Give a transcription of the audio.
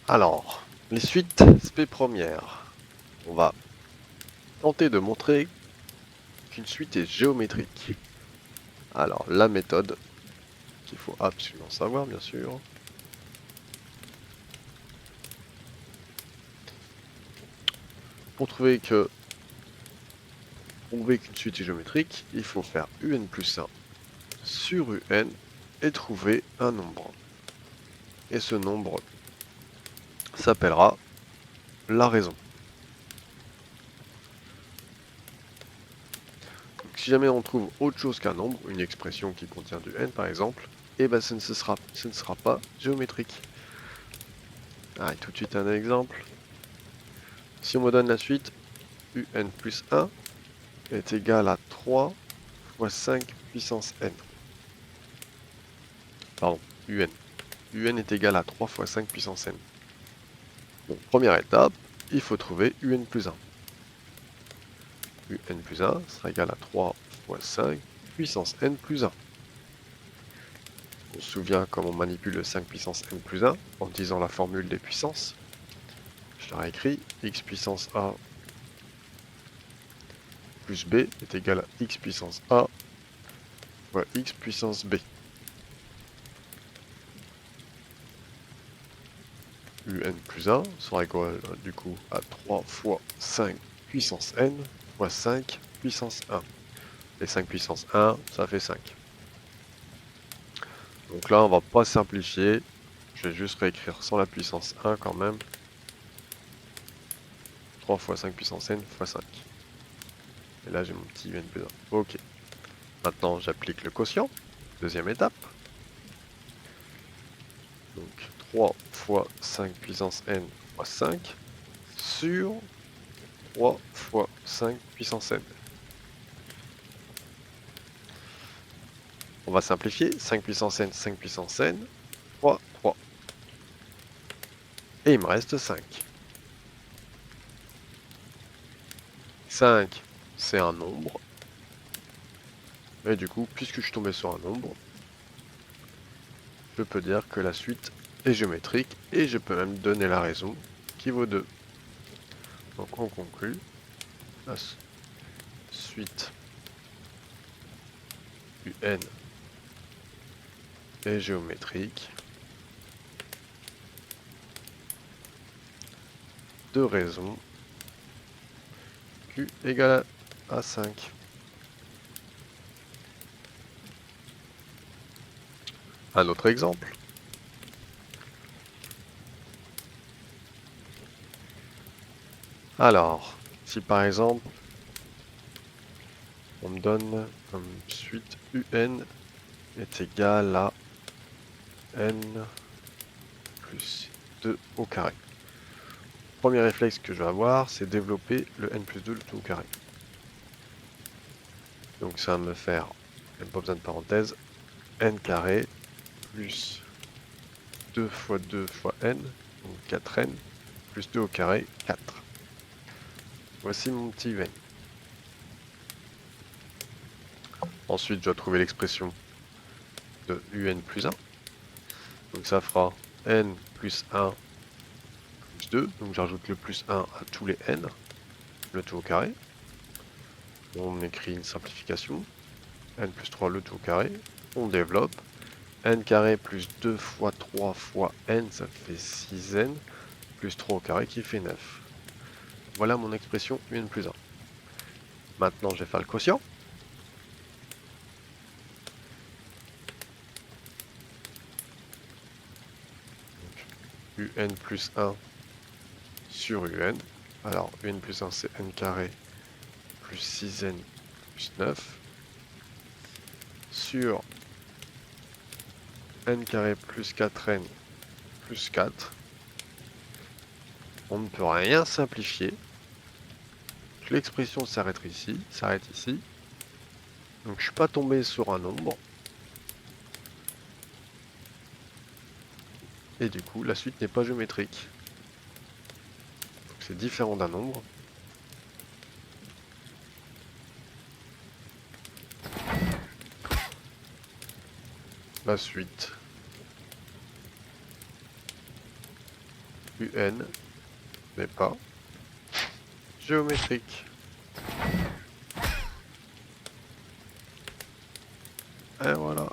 Alors, les suites SP premières. On va tenter de montrer qu'une suite est géométrique. Alors, la méthode qu'il faut absolument savoir, bien sûr. Pour trouver qu'une suite est géométrique, il faut faire un plus 1 sur un et trouver un nombre. Et ce nombre s'appellera la raison. Donc, si jamais on trouve autre chose qu'un nombre, une expression qui contient du n par exemple, et ben ce ne sera pas géométrique. Allez, tout de suite un exemple. Si on me donne la suite, un plus 1 est égal à 3 fois 5 puissance n. Pardon, un. Un est égal à 3 fois 5 puissance n. Donc, première étape, il faut trouver un plus 1. Un plus 1 sera égal à 3 fois 5 puissance n plus 1. On se souvient comment on manipule le 5 puissance n plus 1 en utilisant la formule des puissances. Je leur ai écrit x puissance a plus b est égal à x puissance a fois x puissance b. Un plus 1 sera égal du coup à 3 fois 5 puissance n fois 5 puissance 1. Et 5 puissance 1, ça fait 5. Donc là, on va pas simplifier. Je vais juste réécrire sans la puissance 1 quand même. 3 fois 5 puissance n fois 5. Et là, j'ai mon petit un plus 1. Ok. Maintenant, j'applique le quotient. Deuxième étape. Donc 3 fois 5 puissance n fois 5 sur 3 fois 5 puissance n. On va simplifier. 5 puissance n fois 3. Et il me reste 5. 5, c'est un nombre. Et du coup, puisque je suis tombé sur un nombre, je peux dire que la suite est géométrique et je peux même donner la raison qui vaut 2. Donc on conclut, la suite UN est géométrique. De raison Q égale à 5. Un autre exemple. Alors, si par exemple, on me donne comme suite UN est égal à n plus 2 au carré. Premier réflexe que je vais avoir, c'est développer le n plus 2 le tout au carré. Donc ça va me faire, même pas besoin de parenthèse, n carré plus 2 fois 2 fois n, donc 4n, plus 2 au carré, 4. Voici mon petit n. Ensuite, je dois trouver l'expression de un plus 1. Donc ça fera n plus 1 plus 2. Donc j'ajoute le plus 1 à tous les n, le tout au carré. On écrit une simplification. N plus 3 le tout au carré. On développe. N carré plus 2 fois 3 fois n, ça fait 6n, plus 3 au carré qui fait 9. Voilà mon expression un plus 1. Maintenant, je vais faire le quotient. Donc, un plus 1 sur un. Alors, un plus 1, c'est n carré plus 6n plus 9 sur n carré plus 4n plus 4. On ne peut rien simplifier. L'expression s'arrête ici. Donc je ne suis pas tombé sur un nombre. Et du coup, la suite n'est pas géométrique. C'est différent d'un nombre. La suite UN, mais pas géométrique. Et voilà.